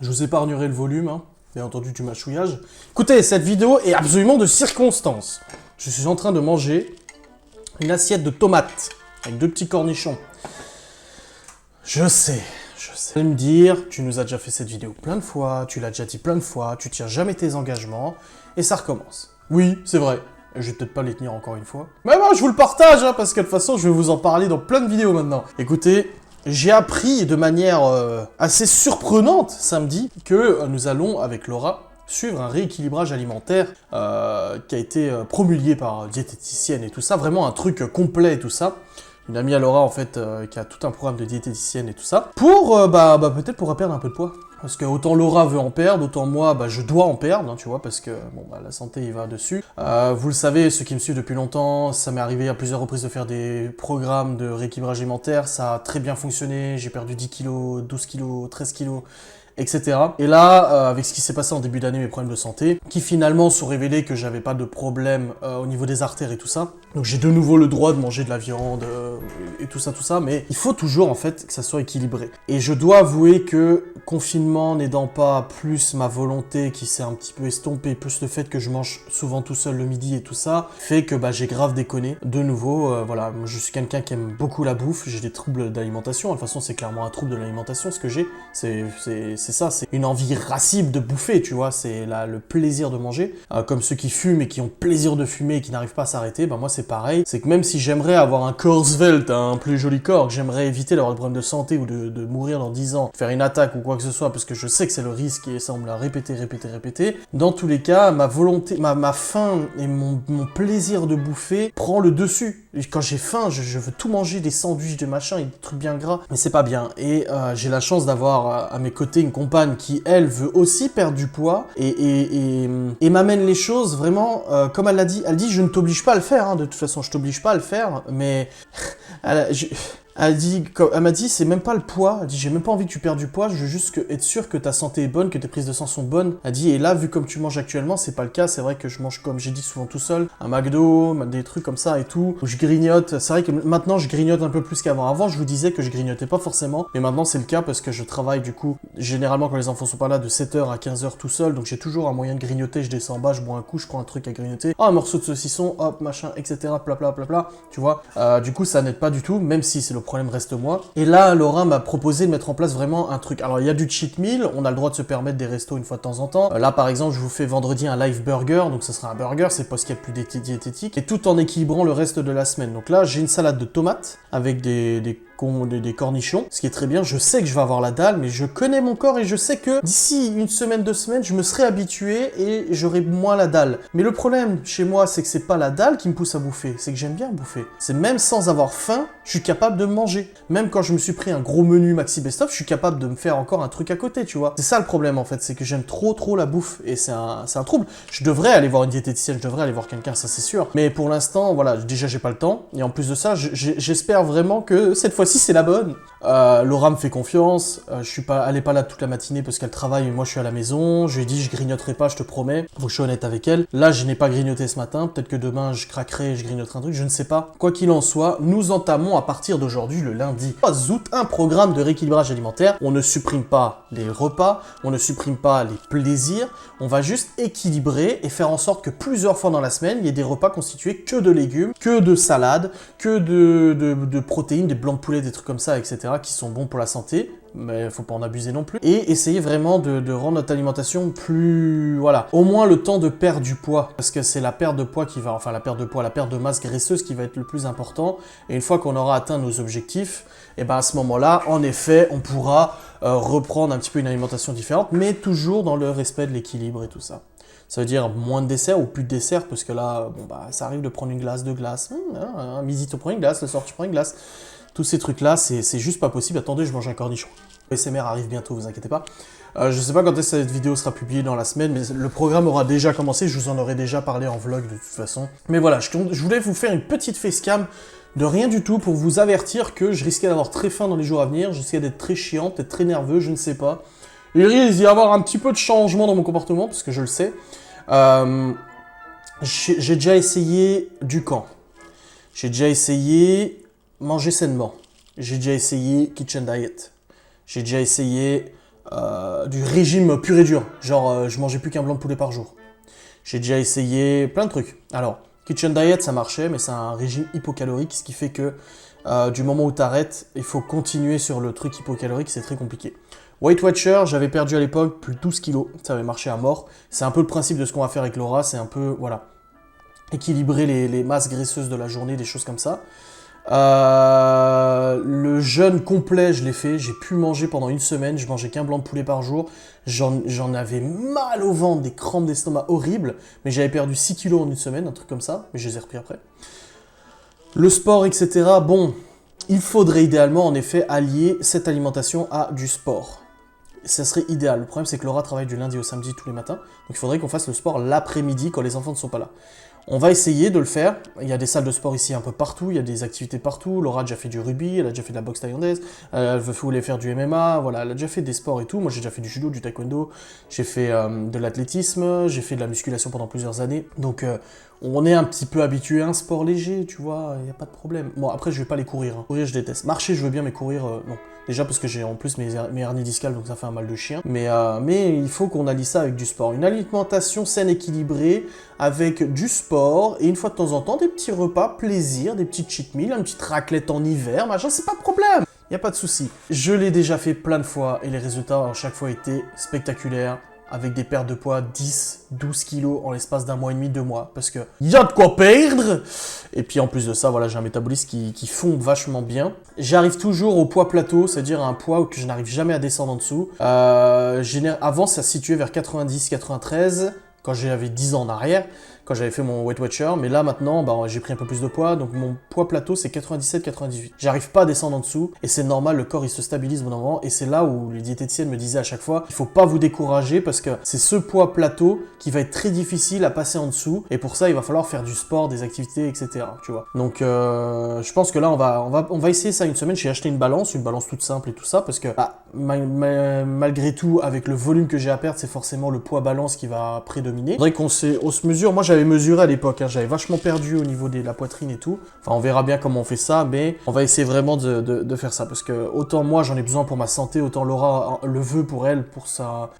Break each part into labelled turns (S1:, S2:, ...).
S1: Je vous épargnerai le volume, hein, bien entendu du mâchouillage. Écoutez, cette vidéo est absolument de circonstance. Je suis en train de manger une assiette de tomates avec 2 petits cornichons. Je sais. Vous allez me dire, tu nous as déjà fait cette vidéo plein de fois, tu l'as déjà dit plein de fois, tu tiens jamais tes engagements, et ça recommence. Oui, c'est vrai. Je vais peut-être pas les tenir encore une fois. Mais moi, je vous le partage, hein, parce que de toute façon, je vais vous en parler dans plein de vidéos maintenant. Écoutez, j'ai appris de manière assez surprenante samedi que nous allons, avec Laura, suivre un rééquilibrage alimentaire qui a été promulgué par diététicienne et tout ça. Vraiment un truc complet et tout ça. Une amie à Laura, en fait, qui a tout un programme de diététicienne et tout ça. Pour, peut-être pour perdre un peu de poids. Parce que autant Laura veut en perdre, autant moi, je dois en perdre, hein, tu vois, parce que, la santé, il va dessus. Vous le savez, ceux qui me suivent depuis longtemps, ça m'est arrivé à plusieurs reprises de faire des programmes de rééquilibrage alimentaire. Ça a très bien fonctionné, j'ai perdu 10 kilos, 12 kilos, 13 kilos, etc. Et là, avec ce qui s'est passé en début d'année, mes problèmes de santé, qui finalement sont révélés que j'avais pas de problème au niveau des artères et tout ça. Donc j'ai de nouveau le droit de manger de la viande et tout ça, mais il faut toujours en fait que ça soit équilibré. Et je dois avouer que confinement n'aidant pas, plus ma volonté qui s'est un petit peu estompée, plus le fait que je mange souvent tout seul le midi et tout ça, fait que j'ai grave déconné. De nouveau, voilà, je suis quelqu'un qui aime beaucoup la bouffe, j'ai des troubles d'alimentation, de toute façon c'est clairement un trouble de l'alimentation ce que j'ai, c'est ça, c'est une envie irascible de bouffer, tu vois, c'est le plaisir de manger, comme ceux qui fument et qui ont plaisir de fumer et qui n'arrivent pas à s'arrêter, moi c'est pareil, c'est que même si j'aimerais avoir un corps svelte, un plus joli corps, que j'aimerais éviter d'avoir des problèmes de santé ou de mourir dans 10 ans, faire une attaque ou quoi que ce soit, parce que je sais que c'est le risque et ça on me l'a répété, dans tous les cas, ma volonté, ma faim et mon plaisir de bouffer prend le dessus. Et quand j'ai faim, je veux tout manger, des sandwichs, des machins et des trucs bien gras, mais c'est pas bien. Et j'ai la chance d'avoir à mes côtés une compagne qui, elle, veut aussi perdre du poids et m'amène les choses vraiment, comme elle l'a dit, elle dit je ne t'oblige pas à le faire, hein, de toute façon je t'oblige pas à le faire, mais elle m'a dit, c'est même pas le poids. Elle dit, j'ai même pas envie que tu perdes du poids, je veux juste être sûr que ta santé est bonne, que tes prises de sang sont bonnes. Elle dit, et là, vu comme tu manges actuellement, c'est pas le cas. C'est vrai que je mange, comme j'ai dit souvent tout seul, un McDo, des trucs comme ça et tout, où je grignote. C'est vrai que maintenant, je grignote un peu plus qu'avant. Avant, je vous disais que je grignotais pas forcément, mais maintenant, c'est le cas parce que je travaille, du coup, généralement, quand les enfants sont pas là, de 7h à 15h tout seul, donc j'ai toujours un moyen de grignoter. Je descends en bas, je bois un coup, je prends un truc à grignoter. Oh, un morceau de saucisson, hop, machin, etc., plapla, tu vois. Du coup, ça n'aide pas du tout, même si c'est le problème reste moi. Et là, Laura m'a proposé de mettre en place vraiment un truc. Alors, il y a du cheat meal, on a le droit de se permettre des restos une fois de temps en temps. Là, par exemple, je vous fais vendredi un live burger, donc ça sera un burger, c'est pas ce qu'il y a de plus diététique, et tout en équilibrant le reste de la semaine. Donc là, j'ai une salade de tomates avec des cornichons, ce qui est très bien. Je sais que je vais avoir la dalle, mais je connais mon corps et je sais que d'ici une semaine, 2 semaines, je me serai habitué et j'aurai moins la dalle. Mais le problème chez moi, c'est que c'est pas la dalle qui me pousse à bouffer, c'est que j'aime bien bouffer. C'est même sans avoir faim, je suis capable de manger. Même quand je me suis pris un gros menu Maxi Best Of, je suis capable de me faire encore un truc à côté, tu vois. C'est ça le problème en fait, c'est que j'aime trop la bouffe et c'est un trouble. Je devrais aller voir une diététicienne, je devrais aller voir quelqu'un, ça c'est sûr. Mais pour l'instant, voilà, déjà j'ai pas le temps et en plus de ça, j'espère vraiment que cette fois-ci c'est la bonne. Laura me fait confiance, elle est pas là toute la matinée parce qu'elle travaille et moi je suis à la maison. Je lui ai dit je grignoterai pas, je te promets. Faut que je suis honnête avec elle. Là je n'ai pas grignoté ce matin, peut-être que demain je craquerai et je grignoterai un truc, je ne sais pas. Quoi qu'il en soit, nous entamons à partir d'aujourd'hui, le lundi 3 août, un programme de rééquilibrage alimentaire. On ne supprime pas les repas, on ne supprime pas les plaisirs, on va juste équilibrer et faire en sorte que plusieurs fois dans la semaine, il y ait des repas constitués que de légumes, que de salades, que de protéines, des blancs de poulet, des trucs comme ça, etc., qui sont bons pour la santé, mais faut pas en abuser non plus. Et essayer vraiment de rendre notre alimentation plus... Voilà, au moins le temps de perdre du poids, parce que c'est la perte de poids qui va... Enfin, la perte de masse graisseuse qui va être le plus important. Et une fois qu'on aura atteint nos objectifs, et à ce moment-là, en effet, on pourra reprendre un petit peu une alimentation différente, mais toujours dans le respect de l'équilibre et tout ça. Ça veut dire moins de dessert ou plus de dessert, parce que là, ça arrive de prendre une glace, 2 glaces. Midi, tu prends une glace, le soir, tu prends une glace. Tous ces trucs-là, c'est juste pas possible. Attendez, je mange un cornichon. Le SMR arrive bientôt, vous inquiétez pas. Je sais pas quand est-ce que cette vidéo sera publiée dans la semaine, mais le programme aura déjà commencé. Je vous en aurai déjà parlé en vlog de toute façon. Mais voilà, je voulais vous faire une petite facecam de rien du tout pour vous avertir que je risquais d'avoir très faim dans les jours à venir. Je risquais d'être très chiant, peut-être très nerveux, je ne sais pas. Il risque d'y avoir un petit peu de changement dans mon comportement, parce que je le sais. J'ai déjà essayé du camp. J'ai déjà essayé manger sainement. J'ai déjà essayé Kitchen Diet. J'ai déjà essayé du régime pur et dur. Genre, je mangeais plus qu'un blanc de poulet par jour. J'ai déjà essayé plein de trucs. Alors, Kitchen Diet, ça marchait, mais c'est un régime hypocalorique, ce qui fait que du moment où tu arrêtes, il faut continuer sur le truc hypocalorique, c'est très compliqué. Weight Watcher, j'avais perdu à l'époque plus de 12 kilos, ça avait marché à mort. C'est un peu le principe de ce qu'on va faire avec Laura, c'est un peu, voilà, équilibrer les masses graisseuses de la journée, des choses comme ça. Le jeûne complet, je l'ai fait. J'ai pu manger pendant une semaine. Je mangeais qu'un blanc de poulet par jour. J'en avais mal au ventre, des crampes d'estomac horribles. Mais j'avais perdu 6 kilos en une semaine, un truc comme ça. Mais je les ai repris après. Le sport, etc. Bon, il faudrait idéalement, en effet, allier cette alimentation à du sport. Ça serait idéal. Le problème, c'est que Laura travaille du lundi au samedi tous les matins. Donc il faudrait qu'on fasse le sport l'après-midi quand les enfants ne sont pas là. On va essayer de le faire. Il y a des salles de sport ici un peu partout, il y a des activités partout. Laura a déjà fait du rugby, elle a déjà fait de la boxe thaïlandaise, elle voulait faire du MMA, voilà, elle a déjà fait des sports et tout. Moi j'ai déjà fait du judo, du taekwondo, j'ai fait de l'athlétisme, j'ai fait de la musculation pendant plusieurs années. Donc on est un petit peu habitué à un sport léger, tu vois, il n'y a pas de problème. Bon, après je vais pas les courir, hein. Courir je déteste. Marcher je veux bien, mais courir non. Déjà parce que j'ai en plus mes hernies discales, donc ça fait un mal de chien. Mais il faut qu'on allie ça avec du sport. Une alimentation saine, équilibrée, avec du sport, et une fois de temps en temps, des petits repas plaisir, des petites cheat meals, une petite raclette en hiver, machin, c'est pas de problème. Y a pas de souci. Je l'ai déjà fait plein de fois, et les résultats à chaque fois étaient spectaculaires. Avec des pertes de poids 10, 12 kilos en l'espace d'un mois et demi, 2 mois. Parce que y a de quoi perdre. Et puis en plus de ça, voilà, j'ai un métabolisme qui fond vachement bien. J'arrive toujours au poids plateau, c'est-à-dire à un poids que je n'arrive jamais à descendre en dessous. Avant, ça se situait vers 90, 93, quand j'avais 10 ans en arrière, quand j'avais fait mon Weight Watcher. Mais là, maintenant, j'ai pris un peu plus de poids. Donc mon poids plateau, c'est 97, 98. J'arrive pas à descendre en dessous. Et c'est normal, le corps, il se stabilise au bout d'un moment. Et c'est là où les diététiciennes me disaient à chaque fois, il faut pas vous décourager parce que c'est ce poids plateau qui va être très difficile à passer en dessous. Et pour ça, il va falloir faire du sport, des activités, etc. Tu vois. Donc, je pense que là, on va essayer ça une semaine. J'ai acheté une balance toute simple et tout ça. Parce que, malgré tout, avec le volume que j'ai à perdre, c'est forcément le poids balance qui va prédominer. Faudrait qu'on se mesure. Moi, j'avais mesuré à l'époque, hein, j'avais vachement perdu au niveau de la poitrine et tout. Enfin, on verra bien comment on fait ça, mais on va essayer vraiment de faire ça. Parce que autant moi, j'en ai besoin pour ma santé, autant Laura le veut pour elle, pour sa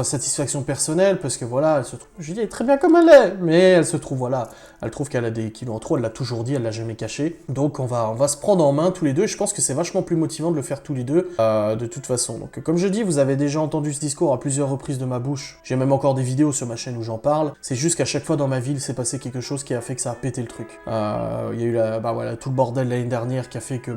S1: satisfaction personnelle. Parce que voilà, elle se trouve, je dis, elle est très bien comme elle est, mais elle se trouve, voilà, elle trouve qu'elle a des kilos en trop, elle l'a toujours dit, elle l'a jamais caché. Donc, on va se prendre en main tous les deux. Et je pense que c'est vachement plus motivant de le faire tous les deux, de toute façon. Donc, comme je dis, vous avez déjà entendu ce discours à plusieurs reprises de ma bouche. J'ai même encore des vidéos sur ma chaîne où j'en parle. C'est juste qu'à chaque fois dans ma vie, il s'est passé quelque chose qui a fait que ça a pété le truc. Il y a eu tout le bordel l'année dernière qui a fait que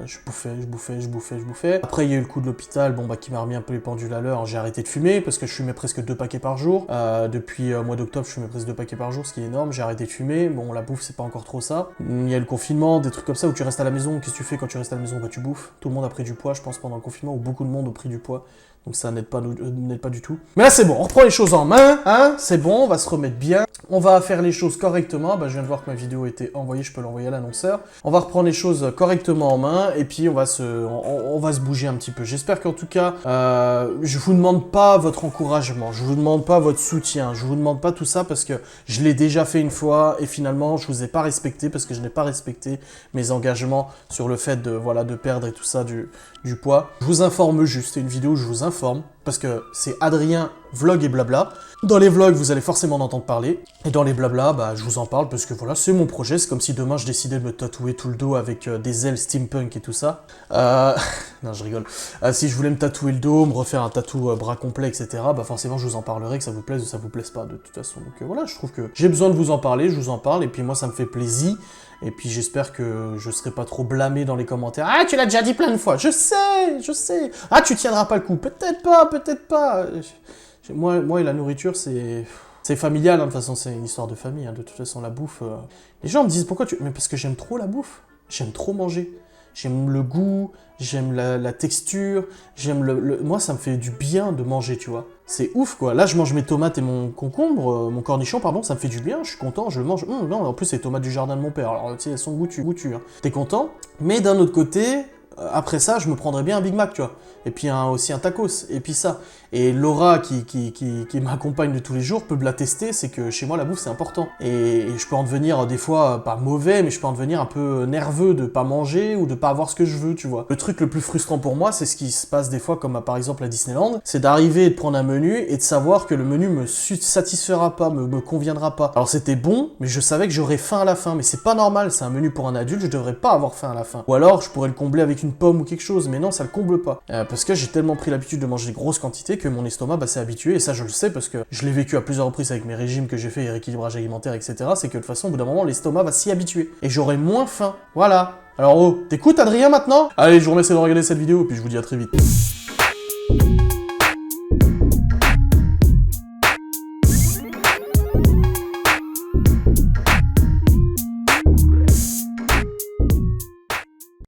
S1: je bouffais. Après il y a eu le coup de l'hôpital, qui m'a remis un peu les pendules à l'heure. J'ai arrêté de fumer parce que je fumais presque 2 paquets par jour. Depuis mois d'octobre, je fumais presque 2 paquets par jour, ce qui est énorme. J'ai arrêté de fumer. Bon, la bouffe c'est pas encore trop ça. Il y a le confinement, des trucs comme ça où tu restes à la maison. Qu'est-ce que tu fais quand tu restes à la maison? Tu bouffes. Tout le monde a pris du poids, je pense, pendant le confinement, où beaucoup de monde a pris du poids. Donc ça n'aide pas du tout. Mais là c'est bon, on reprend les choses en main, hein, c'est bon, on va se remettre bien. On va faire les choses correctement. Je viens de voir que ma vidéo a été envoyée, je peux l'envoyer à l'annonceur. On va reprendre les choses correctement en main et puis on va se bouger un petit peu. J'espère qu'en tout cas, je vous demande pas votre encouragement, je vous demande pas votre soutien, je vous demande pas tout ça parce que je l'ai déjà fait une fois et finalement je vous ai pas respecté parce que je n'ai pas respecté mes engagements sur le fait de perdre et tout ça du poids. Je vous informe juste, c'est une vidéo où je vous informe parce que c'est Adrien vlog et blabla. Dans les vlogs, vous allez forcément en entendre parler. Et dans les blabla, je vous en parle parce que voilà, c'est mon projet. C'est comme si demain je décidais de me tatouer tout le dos avec des ailes steampunk et tout ça. Non, je rigole. Si je voulais me tatouer le dos, me refaire un tatou bras complet, etc., forcément je vous en parlerai, que ça vous plaise ou ça vous plaise pas de toute façon. Donc voilà, je trouve que j'ai besoin de vous en parler, je vous en parle. Et puis moi, ça me fait plaisir. Et puis j'espère que je serai pas trop blâmé dans les commentaires. Ah, tu l'as déjà dit plein de fois. Je sais. Ah, tu tiendras pas le coup. Peut-être pas. Moi et la nourriture, c'est familial, hein. De toute façon, c'est une histoire de famille, hein. De toute façon, la bouffe... Les gens me disent, pourquoi tu... Mais parce que j'aime trop la bouffe. J'aime trop manger. J'aime le goût, j'aime la texture, j'aime Moi, ça me fait du bien de manger, tu vois. C'est ouf, quoi. Là, je mange mes tomates et mon concombre, mon cornichon, pardon, ça me fait du bien, je suis content, je le mange. Non, en plus, c'est les tomates du jardin de mon père, alors, tu sais, elles sont goûtues, hein. T'es content? Mais d'un autre côté... après ça, je me prendrais bien un Big Mac, tu vois. Et puis aussi un tacos, et puis ça. Et Laura, qui m'accompagne de tous les jours, peut me l'attester, c'est que chez moi, la bouffe, c'est important. Et je peux en devenir, des fois, pas mauvais, mais je peux en devenir un peu nerveux de pas manger ou de pas avoir ce que je veux, tu vois. Le truc le plus frustrant pour moi, c'est ce qui se passe des fois, comme par exemple à Disneyland, c'est d'arriver et de prendre un menu et de savoir que le menu me satisfera pas, me conviendra pas. Alors c'était bon, mais je savais que j'aurais faim à la fin, mais c'est pas normal, c'est un menu pour un adulte, je devrais pas avoir faim à la fin. Ou alors, je pourrais le combler avec une pomme ou quelque chose, mais non, ça le comble pas. Parce que j'ai tellement pris l'habitude de manger des grosses quantités que mon estomac s'est habitué, et ça je le sais parce que je l'ai vécu à plusieurs reprises avec mes régimes que j'ai fait et rééquilibrage alimentaire, etc. C'est que de toute façon, au bout d'un moment, l'estomac va s'y habituer. Et j'aurai moins faim. Voilà. Alors oh, t'écoutes Adrien maintenant? Allez, je vous remercie de regarder cette vidéo, et puis je vous dis à très vite.